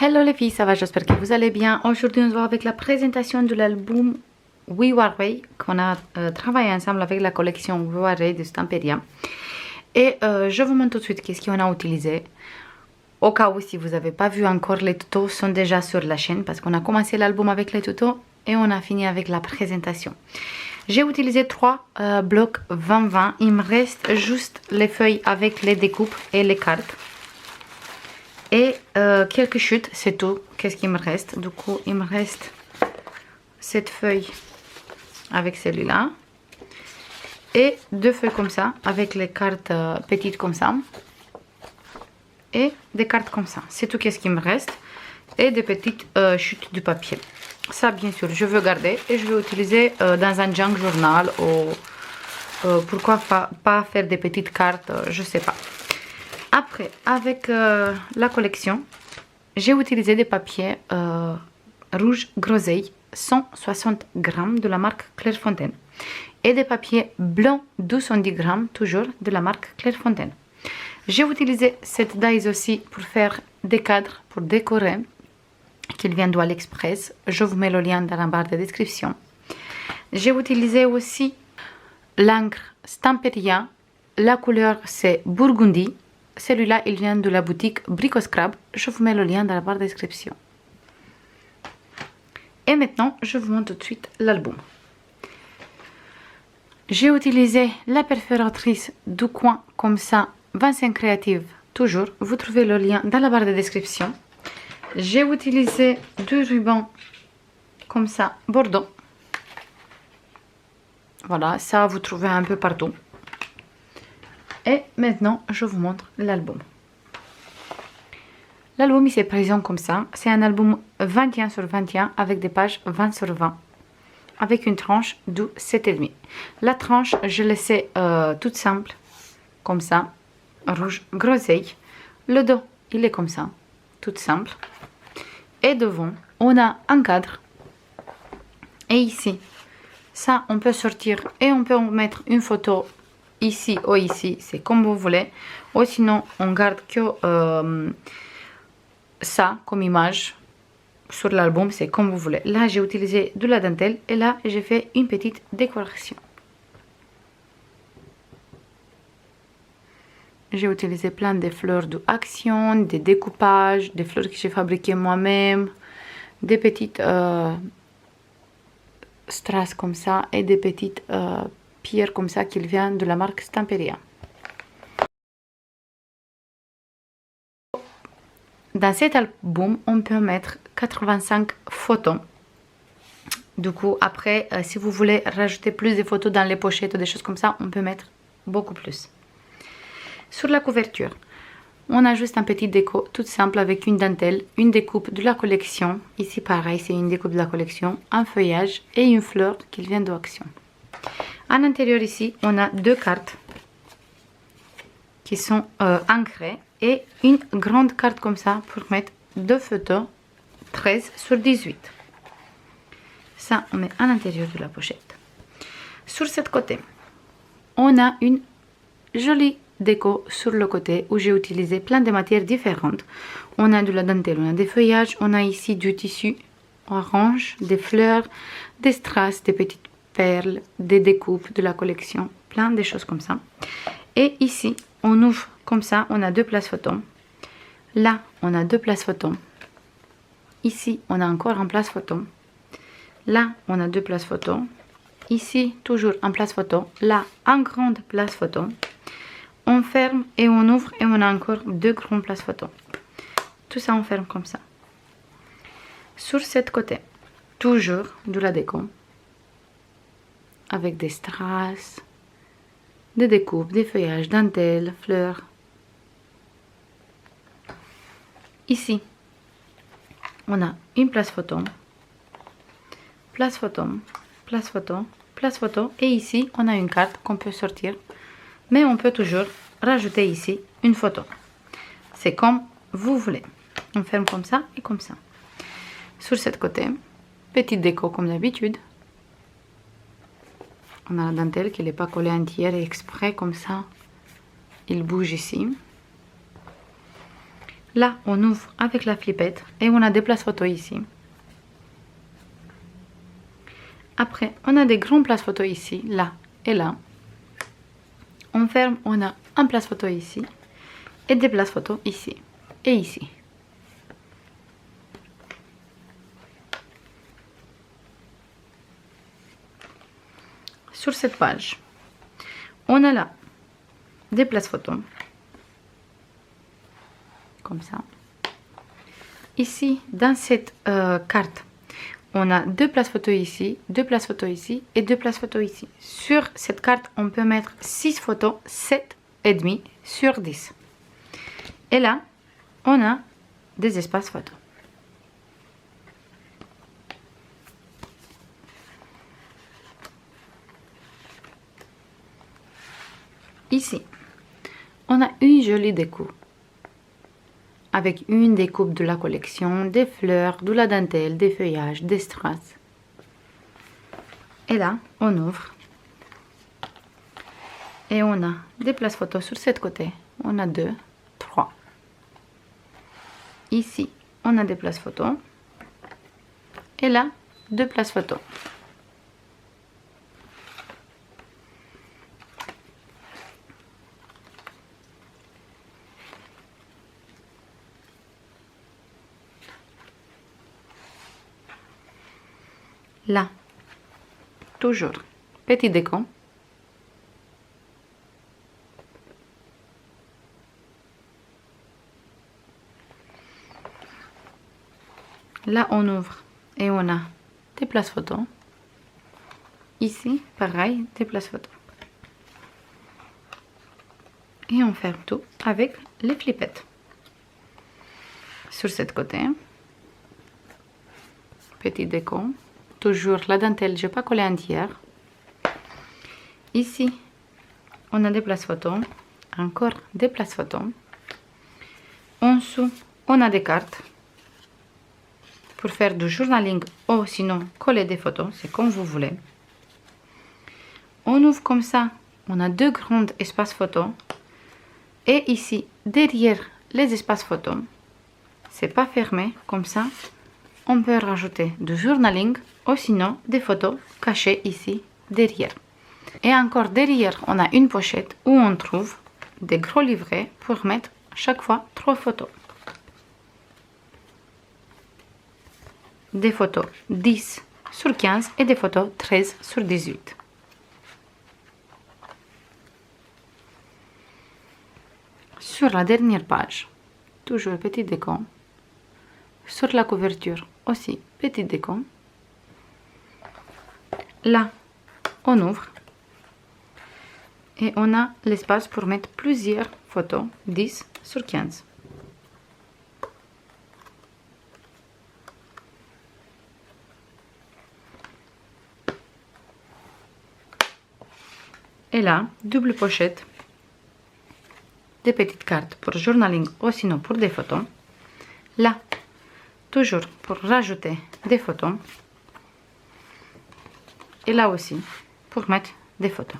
Hello les filles, ça va? J'espère que vous allez bien. Aujourd'hui, on se voit avec la présentation de l'album We Were Way qu'on a travaillé ensemble avec la collection We Were Way de Stamperia. Et je vous montre tout de suite qu'est-ce qu'on a utilisé. Au cas où, si vous n'avez pas vu encore, les tutos sont déjà sur la chaîne parce qu'on a commencé l'album avec les tutos et on a fini avec la présentation. J'ai utilisé 3 blocs 20-20. Il me reste juste les feuilles avec les découpes et les cartes. Et quelques chutes, c'est tout. Qu'est-ce qu'il me reste? Du coup, il me reste cette feuille avec celui-là. Et 2 feuilles comme ça, avec les cartes petites comme ça. Et des cartes comme ça. C'est tout qu'est-ce qu'il me reste. Et des petites chutes du papier. Ça, bien sûr, je veux garder. Et je vais utiliser dans un junk journal. Ou pourquoi pas faire des petites cartes, je sais pas. Après, avec la collection, j'ai utilisé des papiers rouge groseille, 160 grammes de la marque Clairefontaine. Et des papiers blancs 210 grammes, toujours de la marque Clairefontaine. J'ai utilisé cette dies aussi pour faire des cadres, pour décorer, qui vient d'AliExpress. Je vous mets le lien dans la barre de description. J'ai utilisé aussi l'encre Stamperia. La couleur c'est Burgundy. Celui-là, il vient de la boutique Brico Scrap. Je vous mets le lien dans la barre de description. Et maintenant, je vous montre tout de suite l'album. J'ai utilisé la perforatrice du coin comme ça, 25 créative, toujours. Vous trouvez le lien dans la barre de description. J'ai utilisé 2 rubans comme ça, bordeaux. Voilà, ça vous trouvez un peu partout. Et maintenant, je vous montre l'album. L'album, il se présente comme ça. C'est un album 21 sur 21 avec des pages 20 sur 20. Avec une tranche de 7,5. La tranche, je laissais toute simple. Comme ça. Rouge groseille. Le dos, il est comme ça. Toute simple. Et devant, on a un cadre. Et ici, ça, on peut sortir et on peut en mettre une photo ici ou ici, c'est comme vous voulez. Ou sinon, on garde que ça comme image sur l'album, c'est comme vous voulez. Là, j'ai utilisé de la dentelle et là, j'ai fait une petite décoration. J'ai utilisé plein de fleurs d'action, des découpages, des fleurs que j'ai fabriquées moi-même, des petites strass comme ça et des petites pierre comme ça qui vient de la marque Stamperia. Dans cet album, on peut mettre 85 photos. Du coup, après, si vous voulez rajouter plus de photos dans les pochettes ou des choses comme ça, on peut mettre beaucoup plus. Sur la couverture, on a juste un petit déco tout simple avec une dentelle, une découpe de la collection. Ici, pareil, c'est une découpe de la collection, un feuillage et une fleur qui vient d'Action. À l'intérieur ici, on a 2 cartes qui sont ancrées et une grande carte comme ça pour mettre 2 photos 13 sur 18. Ça, on met à l'intérieur de la pochette. Sur ce côté, on a une jolie déco sur le côté où j'ai utilisé plein de matières différentes. On a de la dentelle, on a des feuillages, on a ici du tissu orange, des fleurs, des strass, des petites perles, des découpes de la collection, plein de choses comme ça. Et ici, on ouvre comme ça, on a 2 places photos. Là, on a 2 places photos. Ici, on a encore un place photo. Là, on a 2 places photos. Ici, toujours un place photo. Là, un grande place photo. On ferme et on ouvre et on a encore 2 grandes places photos. Tout ça, on ferme comme ça. Sur ce côté, toujours de la déco. Avec des strass, des découpes, des feuillages, dentelles, fleurs. Ici, on a une place photo, place photo, place photo, place photo. Et ici, on a une carte qu'on peut sortir. Mais on peut toujours rajouter ici une photo. C'est comme vous voulez. On ferme comme ça et comme ça. Sur ce côté, petite déco comme d'habitude. On a la dentelle qui n'est pas collée entière et exprès comme ça. Il bouge ici. Là, on ouvre avec la flippette et on a des places photos ici. Après, on a des grandes places photos ici, là et là. On ferme, on a un place photo ici et des places photos ici et ici. Sur cette page, on a là des places photos. Comme ça. Ici, dans cette carte, on a deux places photos ici, deux places photos ici et deux places photos ici. Sur cette carte, on peut mettre 6 photos, 7,5 sur 10. Et là, on a des espaces photos. Ici, on a une jolie déco. Avec une découpe de la collection, des fleurs, de la dentelle, des feuillages, des strass. Et là, on ouvre. Et on a des places photos sur ce côté. On a 2, 3. Ici, on a des places photos. Et là, 2 places photos. Là, toujours, petit déco. Là, on ouvre et on a des places photos. Ici, pareil, des places photos. Et on ferme tout avec les flippettes. Sur ce côté, petit déco. Toujours la dentelle, je n'ai pas collé entière. Ici, on a des places photos. Encore des places photos. En dessous, on a des cartes. Pour faire du journaling ou sinon coller des photos, c'est comme vous voulez. On ouvre comme ça. On a 2 grands espaces photos. Et ici, derrière les espaces photos, c'est pas fermé, comme ça. On peut rajouter du journaling ou sinon des photos cachées ici derrière. Et encore derrière, on a une pochette où on trouve des gros livrets pour mettre chaque fois 3 photos. Des photos 10 sur 15 et des photos 13 sur 18. Sur la dernière page, toujours petit déco. Sur la couverture aussi, petit déco. Là, on ouvre et on a l'espace pour mettre plusieurs photos, 10 sur 15. Et là, double pochette, des petites cartes pour journaling ou sinon pour des photos. Là, toujours pour rajouter des photos. Et là aussi, pour mettre des photos.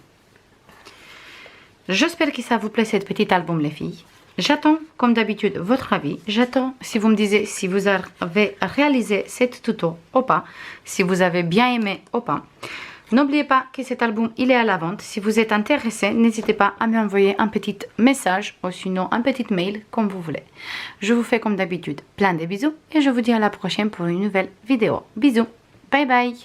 J'espère que ça vous plaît cet petit album les filles. J'attends comme d'habitude votre avis. J'attends si vous me disiez si vous avez réalisé cette tuto ou pas. Si vous avez bien aimé ou pas. N'oubliez pas que cet album il est à la vente. Si vous êtes intéressé, n'hésitez pas à m'envoyer un petit message ou sinon un petit mail comme vous voulez. Je vous fais comme d'habitude plein de bisous et je vous dis à la prochaine pour une nouvelle vidéo. Bisous, bye bye.